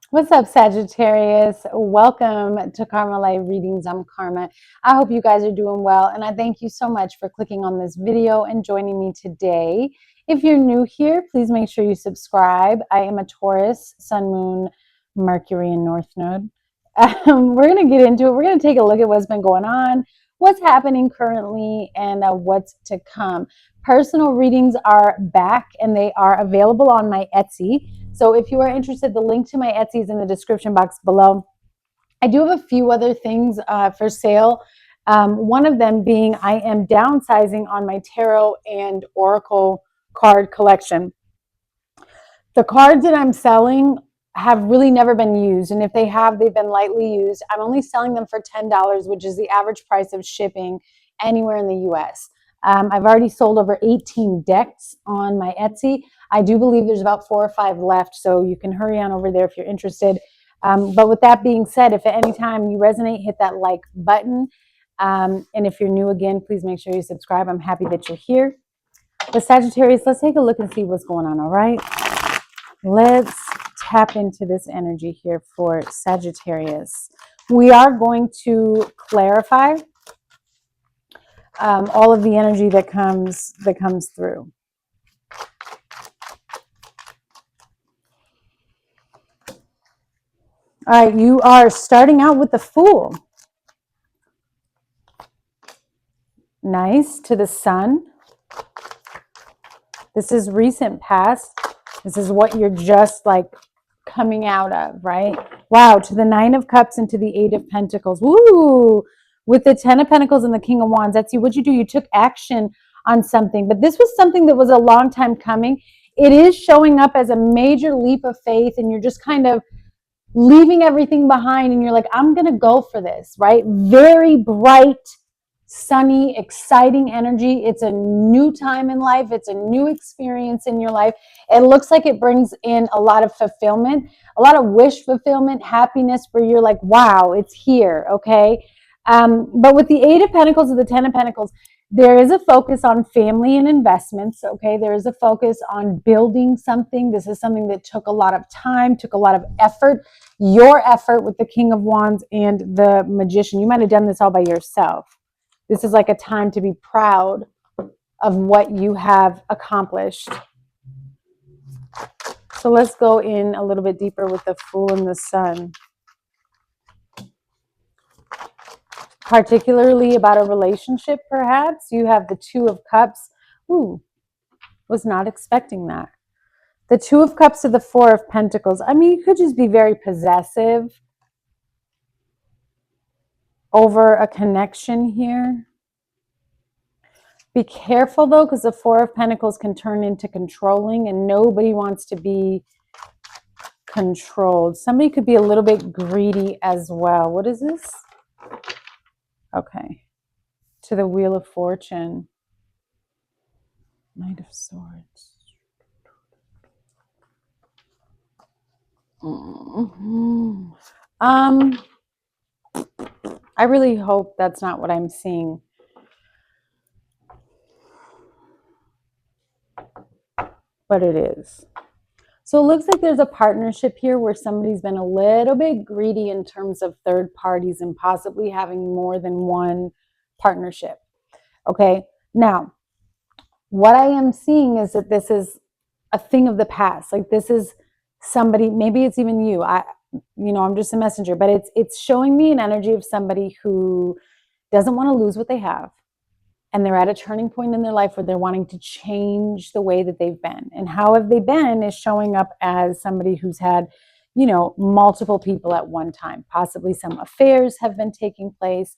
What's up, Sagittarius? Welcome to Karma Light Readings. I'm Karma. I hope you guys are doing well, and I thank you so much for clicking on this video and joining me today. If you're new here, please make sure you subscribe. I am a Taurus, Sun, Moon, Mercury, and North Node. We're going to get into it. We're going to take a look at what's been going on, what's happening currently, and what's to come. Personal readings are back, and they are available on my Etsy. So if you are interested, the link to my Etsy is in the description box below. I do have a few other things for sale. One of them being I am downsizing on my tarot and oracle card collection. The cards that I'm selling have really never been used. And if they have, they've been lightly used. I'm only selling them for $10, which is the average price of shipping anywhere in the US. I've already sold over 18 decks on my Etsy. I do believe there's about 4 or 5 left, so you can hurry on over there if you're interested. But with that being said, if at any time you resonate, hit that like button. And if you're new again, please make sure you subscribe. I'm happy that you're here. But Sagittarius, let's take a look and see what's going on, all right? Let's tap into this energy here for Sagittarius. We are going to clarify all of the energy that comes through. All right, you are starting out with the Fool. Nice. To the Sun. This is recent past. This is what you're just like coming out of, right? Wow. To the Nine of Cups and to the Eight of Pentacles. Woo! With the Ten of Pentacles and the King of Wands. That's you. What you do, you took action on something, but this was something that was a long time coming. It is showing up as a major leap of faith, and you're just kind of leaving everything behind, and you're like, I'm going to go for this, right? Very bright, sunny, exciting energy. It's a new time in life. It's a new experience in your life. It looks like it brings in a lot of fulfillment, a lot of wish fulfillment, happiness, where you're like, wow, it's here, okay? But with the Eight of Pentacles and the Ten of Pentacles, there is a focus on family and investments, okay? There is a focus on building something. This is something that took a lot of time, took a lot of effort. Your effort with the King of Wands and the Magician. You might have done this all by yourself. This is like a time to be proud of what you have accomplished. So let's go in a little bit deeper with the Fool and the Sun. Particularly about a relationship, perhaps. You have the Two of Cups. Ooh, was not expecting that. The Two of Cups to the Four of Pentacles. I mean, you could just be very possessive over a connection here. Be careful though, because the Four of Pentacles can turn into controlling, and nobody wants to be controlled. Somebody could be a little bit greedy as well. What is this? Okay. To the Wheel of Fortune. Knight of Swords. I really hope that's not what I'm seeing. But it is. So it looks like there's a partnership here where somebody's been a little bit greedy in terms of third parties and possibly having more than one partnership. Okay. Now, what I am seeing is that this is a thing of the past. Like this is somebody, maybe it's even you. I'm just a messenger, but it's showing me an energy of somebody who doesn't want to lose what they have. And they're at a turning point in their life where they're wanting to change the way that they've been. And how have they been is showing up as somebody who's had, multiple people at one time. Possibly some affairs have been taking place.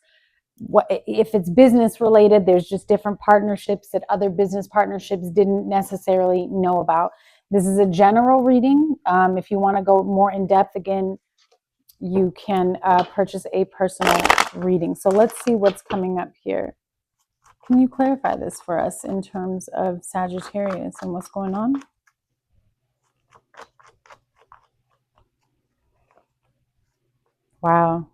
If it's business related, there's just different partnerships that other business partnerships didn't necessarily know about. This is a general reading. If you want to go more in depth, again, you can purchase a personal reading. So let's see what's coming up here. Can you clarify this for us in terms of Sagittarius and what's going on? Wow.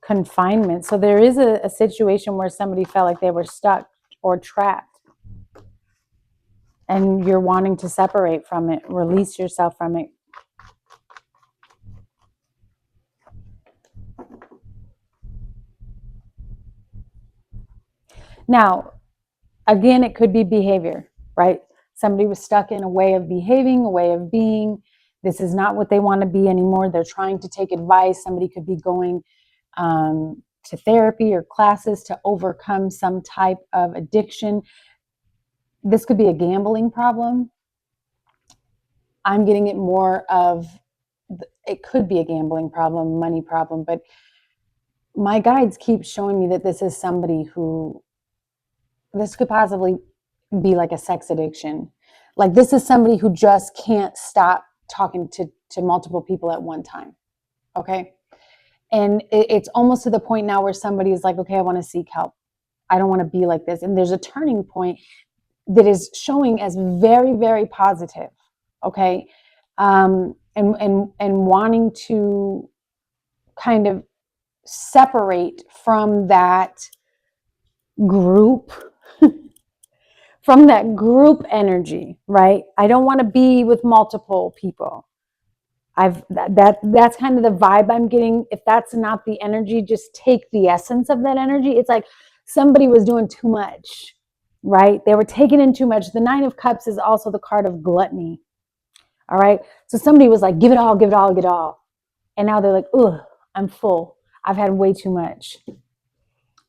Confinement. So there is a situation where somebody felt like they were stuck or trapped. And you're wanting to separate from it, release yourself from it. Now, again, it could be behavior, right? Somebody was stuck in a way of behaving, a way of being. This is not what they want to be anymore. They're trying to take advice. Somebody could be going to therapy or classes to overcome some type of addiction. This could be a gambling problem. I'm getting it more of, it could be a gambling problem, money problem, but my guides keep showing me that this is somebody who, this could possibly be like a sex addiction. Like this is somebody who just can't stop talking to multiple people at one time. Okay. And it's almost to the point now where somebody is like, okay, I want to seek help. I don't want to be like this. And there's a turning point that is showing as very, very positive. Okay. And wanting to kind of separate from that group, from that group energy, right? I don't want to be with multiple people. That's kind of the vibe I'm getting. If that's not the energy, just take the essence of that energy. It's like somebody was doing too much, right? They were taking in too much. The Nine of Cups is also the card of gluttony. All right. So somebody was like, give it all, give it all, give it all. And now they're like, ugh, I'm full. I've had way too much.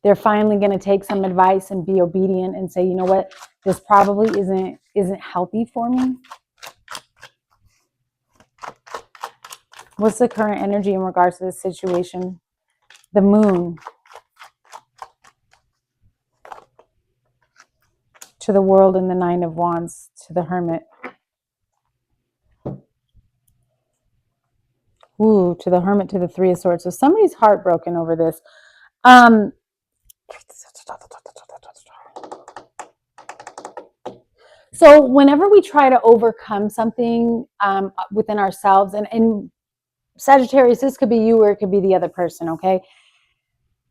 They're finally going to take some advice and be obedient and say, you know what, this probably isn't healthy for me. What's the current energy in regards to this situation? The Moon. To the World and the Nine of Wands. To the Hermit. Ooh, to the Hermit, to the Three of Swords. So somebody's heartbroken over this. So whenever we try to overcome something within ourselves, and Sagittarius, this could be you or it could be the other person, okay?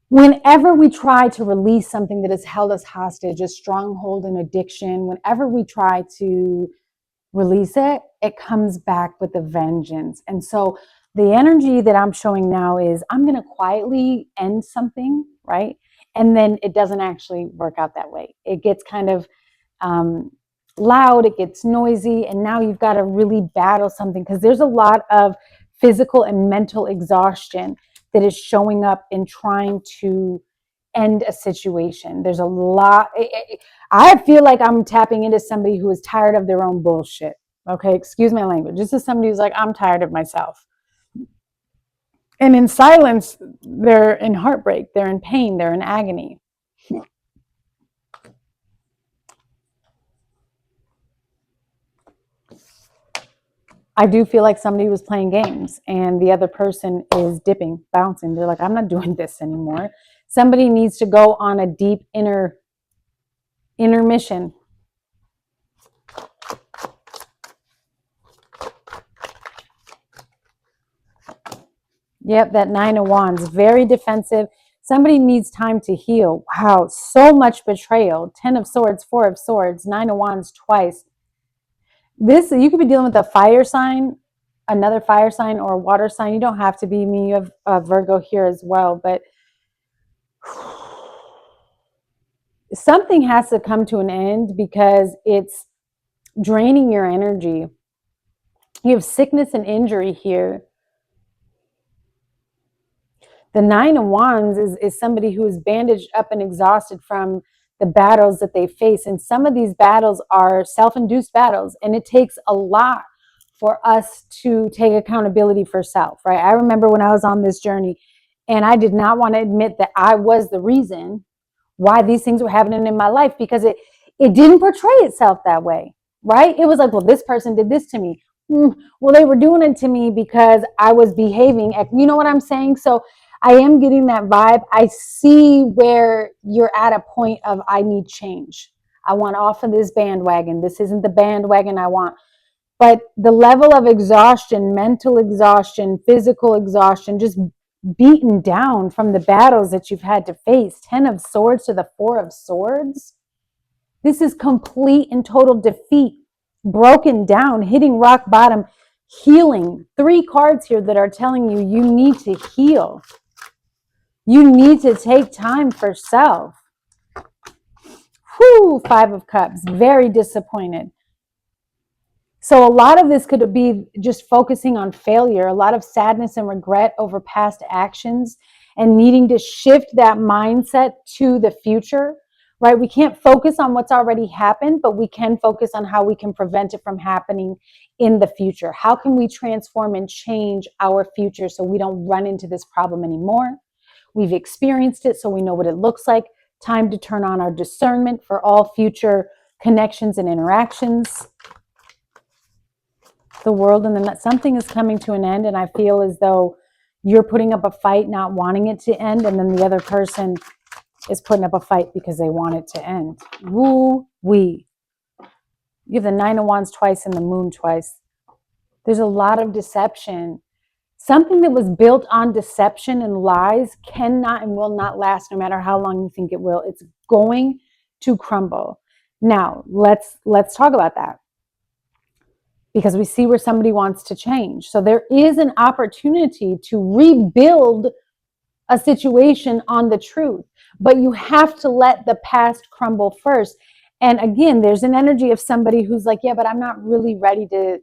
Whenever we try to release something that has held us hostage, a stronghold, an addiction, whenever we try to release it, it comes back with a vengeance. And so the energy that I'm showing now is I'm going to quietly end something, right? And then it doesn't actually work out that way. It gets kind of loud, it gets noisy, and now you've got to really battle something because there's a lot of physical and mental exhaustion that is showing up in trying to end a situation. There's a lot. I feel like I'm tapping into somebody who is tired of their own bullshit. Okay, excuse my language. This is somebody who's like, I'm tired of myself. And in silence, they're in heartbreak, they're in pain, they're in agony. I do feel like somebody was playing games and the other person is dipping, bouncing. They're like, I'm not doing this anymore. Somebody needs to go on a deep inner mission. Yep, that Nine of Wands, very defensive. Somebody needs time to heal. Wow, so much betrayal. 10 of Swords, 4 of Swords, 9 of Wands twice. This, you could be dealing with a fire sign, another fire sign, or a water sign. You don't have to be me. You have Virgo here as well, but something has to come to an end because it's draining your energy. You have sickness and injury here. The Nine of Wands is somebody who is bandaged up and exhausted from the battles that they face. And some of these battles are self-induced battles. And it takes a lot for us to take accountability for self, right? I remember when I was on this journey and I did not want to admit that I was the reason why these things were happening in my life because it didn't portray itself that way, right? It was like, well, this person did this to me. Well, they were doing it to me because I was behaving. You know what I'm saying? So I am getting that vibe. I see where you're at a point of, I need change. I want off of this bandwagon. This isn't the bandwagon I want. But the level of exhaustion, mental exhaustion, physical exhaustion, just beaten down from the battles that you've had to face. 10 of Swords to the 4 of Swords. This is complete and total defeat. Broken down, hitting rock bottom, healing. 3 cards here that are telling you you need to heal. You need to take time for self. Whew, Five of Cups, very disappointed. So a lot of this could be just focusing on failure, a lot of sadness and regret over past actions and needing to shift that mindset to the future, right? We can't focus on what's already happened, but we can focus on how we can prevent it from happening in the future. How can we transform and change our future so we don't run into this problem anymore? We've experienced it, so we know what it looks like. Time to turn on our discernment for all future connections and interactions. The world, and then something is coming to an end, and I feel as though you're putting up a fight not wanting it to end, and then the other person is putting up a fight because they want it to end. Woo-wee. You have the Nine of Wands twice and the Moon twice. There's a lot of deception. Something that was built on deception and lies cannot and will not last no matter how long you think it will. It's going to crumble. Now, let's talk about that, because we see where somebody wants to change. So there is an opportunity to rebuild a situation on the truth, but you have to let the past crumble first. And again, there's an energy of somebody who's like, yeah, but I'm not really ready to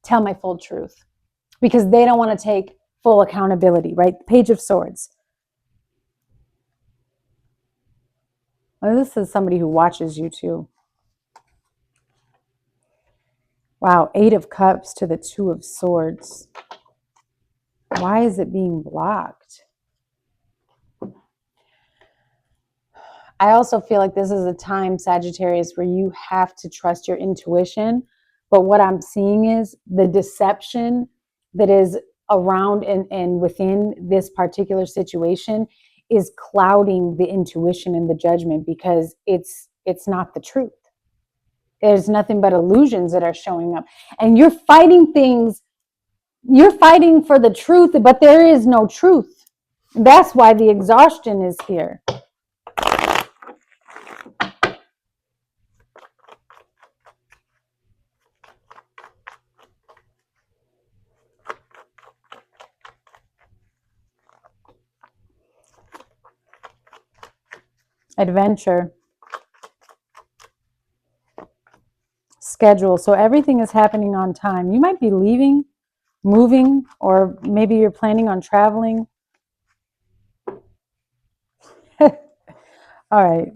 tell my full truth, because they don't want to take full accountability, right? Page of Swords. Well, this is somebody who watches you too. Wow, Eight of Cups to the Two of Swords. Why is it being blocked? I also feel like this is a time, Sagittarius, where you have to trust your intuition. But what I'm seeing is the deception that is around and within this particular situation is clouding the intuition and the judgment, because it's not the truth. There's nothing but illusions that are showing up. And you're fighting things, you're fighting for the truth, but there is no truth. That's why the exhaustion is here. Adventure. Schedule. So everything is happening on time. You might be leaving, moving, or maybe you're planning on traveling. All right.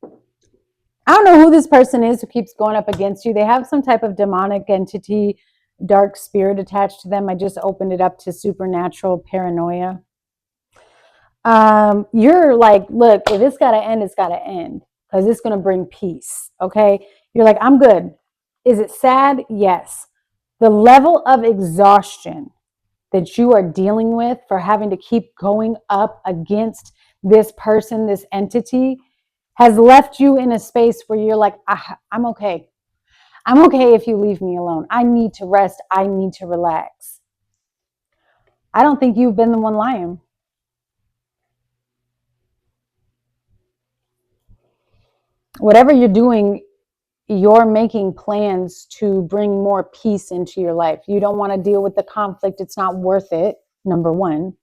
I don't know who this person is who keeps going up against you. They have some type of demonic entity, dark spirit attached to them. I just opened it up to supernatural paranoia. You're like, look, if it's got to end, it's got to end, because it's going to bring peace. Okay. You're like, I'm good. Is it sad? Yes. The level of exhaustion that you are dealing with for having to keep going up against this person, this entity, has left you in a space where you're like, I'm okay. I'm okay if you leave me alone. I need to rest. I need to relax. I don't think you've been the one lying. Whatever you're doing, you're making plans to bring more peace into your life. You don't want to deal with the conflict. It's not worth it, number one.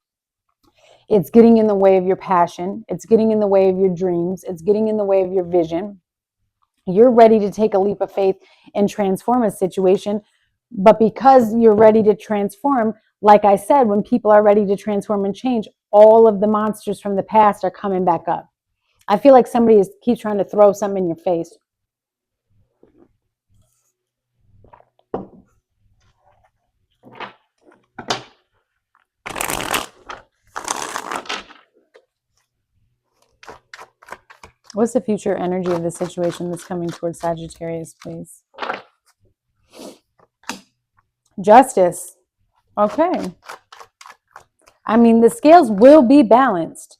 It's getting in the way of your passion. It's getting in the way of your dreams. It's getting in the way of your vision. You're ready to take a leap of faith and transform a situation. But because you're ready to transform, like I said, when people are ready to transform and change, all of the monsters from the past are coming back up. I feel like somebody keeps trying to throw something in your face. What's the future energy of the situation that's coming towards Sagittarius, please? Justice. Okay. I mean, the scales will be balanced.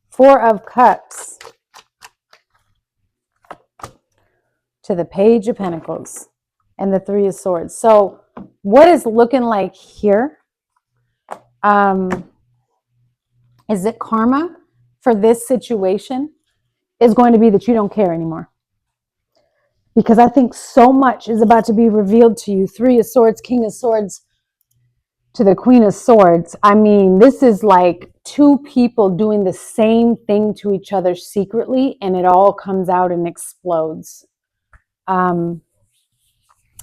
Four of Cups to the Page of Pentacles and the Three of Swords. So what is looking like here is that karma for this situation is going to be that you don't care anymore. Because I think so much is about to be revealed to you. Three of Swords, King of Swords to the Queen of Swords. I mean, this is like two people doing the same thing to each other secretly, and it all comes out and explodes. A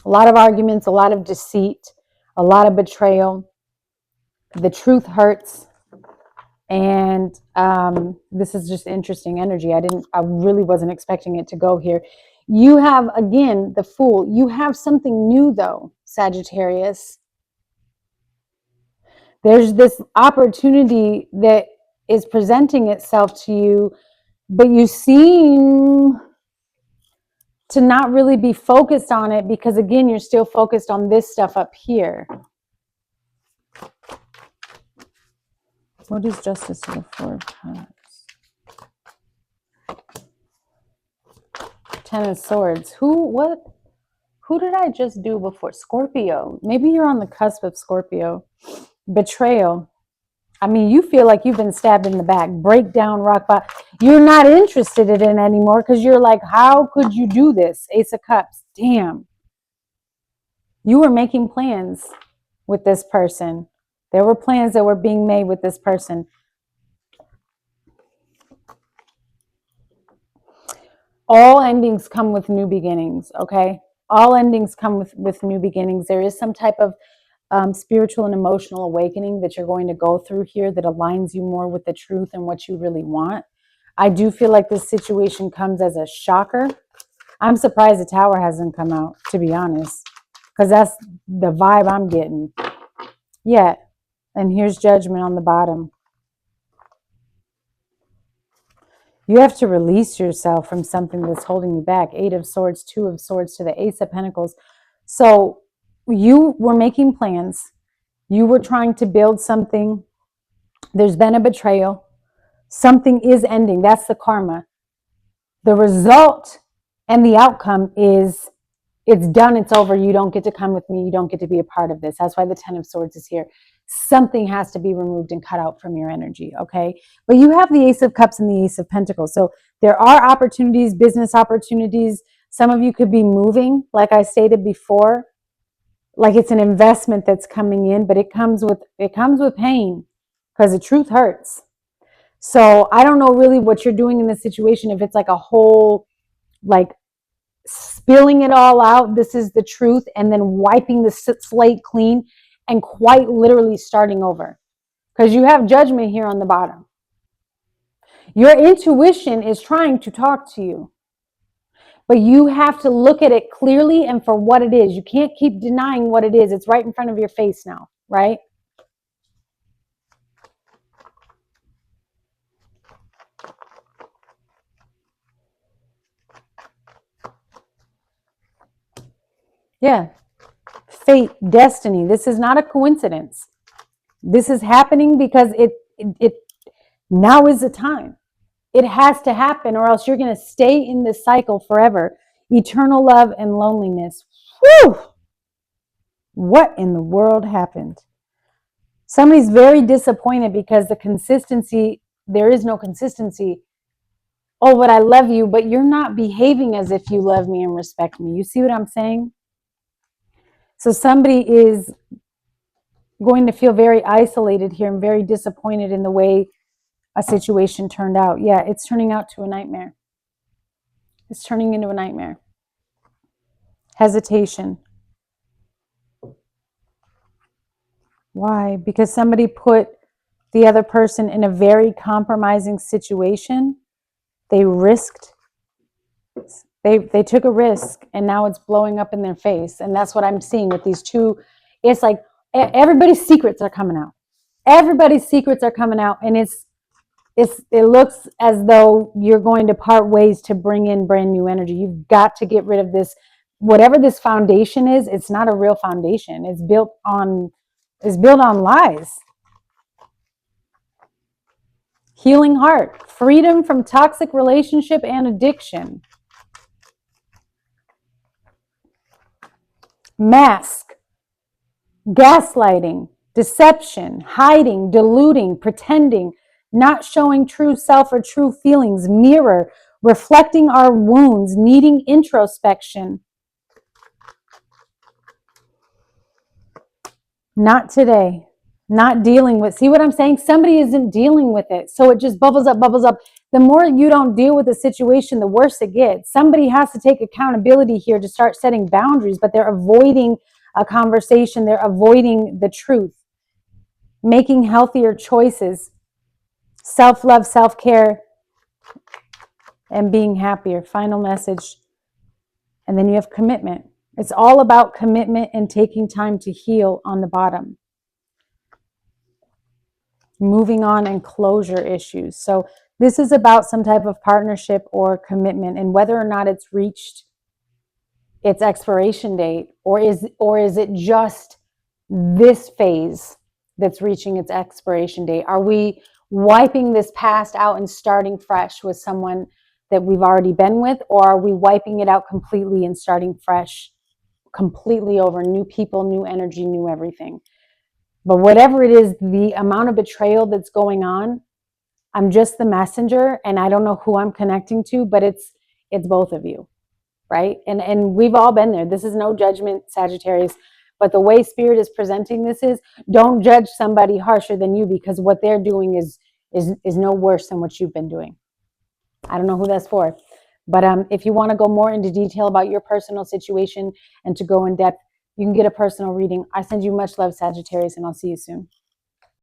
lot of arguments, a lot of deceit, a lot of betrayal. The truth hurts. And this is just interesting energy. I really wasn't expecting it to go here. You have, again, the Fool. You have something new, though, Sagittarius. There's this opportunity that is presenting itself to you, but you seem to not really be focused on it because, again, you're still focused on this stuff up here. What is Justice to the Four of Cups? Ten of Swords. Who did I just do before? Scorpio. Maybe you're on the cusp of Scorpio. Betrayal. I mean, you feel like you've been stabbed in the back. Breakdown, rock bottom. You're not interested in it anymore because you're like, how could you do this? Ace of Cups. Damn. You were making plans with this person. There were plans that were being made with this person. All endings come with new beginnings, okay? All endings come with new beginnings. There is some type of spiritual and emotional awakening that you're going to go through here that aligns you more with the truth and what you really want. I do feel like this situation comes as a shocker. I'm surprised the Tower hasn't come out, to be honest, because that's the vibe I'm getting. Yeah, and here's Judgment on the bottom. You have to release yourself from something that's holding you back. 8 of Swords, 2 of Swords to the Ace of Pentacles. So you were making plans. You were trying to build something. There's been a betrayal. Something is ending. That's the karma. The result and the outcome is it's done. It's over. You don't get to come with me. You don't get to be a part of this. That's why the 10 of Swords is here. Something has to be removed and cut out from your energy, okay? But you have the Ace of Cups and the Ace of Pentacles. So there are opportunities, business opportunities. Some of you could be moving, like I stated before. Like it's an investment that's coming in, but it comes with pain because the truth hurts. So I don't know really what you're doing in this situation. If it's like a whole, like spilling it all out, this is the truth, and then wiping the slate clean and quite literally starting over. Because you have Judgment here on the bottom. Your intuition is trying to talk to you. But you have to look at it clearly and for what it is. You can't keep denying what it is. It's right in front of your face now, right? Yeah. Fate, destiny. This is not a coincidence. This is happening because it now is the time. It has to happen or else you're going to stay in this cycle forever. Eternal love and loneliness. Whew! What in the world happened? Somebody's very disappointed because the consistency, there is no consistency. Oh, but I love you, but you're not behaving as if you love me and respect me. You see what I'm saying? So somebody is going to feel very isolated here and very disappointed in the way a situation turned out. Yeah, it's turning out to a nightmare. It's turning into a nightmare. Hesitation. Why? Because somebody put the other person in a very compromising situation. They risked. They took a risk and now it's blowing up in their face. And that's what I'm seeing with these two. It's like everybody's secrets are coming out. Everybody's secrets are coming out. And it looks as though you're going to part ways to bring in brand new energy. You've got to get rid of this. Whatever this foundation is, it's not a real foundation. It's built on lies. Healing heart. Freedom from toxic relationship and addiction. Mask, gaslighting, deception, hiding, deluding, pretending, not showing true self or true feelings, mirror, reflecting our wounds, needing introspection. Not today. not dealing with, see what I'm saying? Somebody isn't dealing with it. So it just bubbles up, bubbles up. The more you don't deal with the situation, the worse it gets. Somebody has to take accountability here to start setting boundaries, but they're avoiding a conversation. They're avoiding the truth, making healthier choices, self-love, self-care, and being happier. Final message. And then you have commitment. It's all about commitment and taking time to heal on the bottom. Moving on and closure issues. So this is about some type of partnership or commitment, and whether or not it's reached its expiration date, or is it just this phase that's reaching its expiration date? Are we wiping this past out and starting fresh with someone that we've already been with, or are we wiping it out completely and starting fresh, completely over, new people, new energy, new everything? But whatever it is, the amount of betrayal that's going on, I'm just the messenger, and I don't know who I'm connecting to, but it's both of you, right? And we've all been there. This is no judgment, Sagittarius, but the way Spirit is presenting this is, don't judge somebody harsher than you, because what they're doing is no worse than what you've been doing. I don't know who that's for, but if you want to go more into detail about your personal situation and to go in depth, you can get a personal reading. I send you much love, Sagittarius, and I'll see you soon.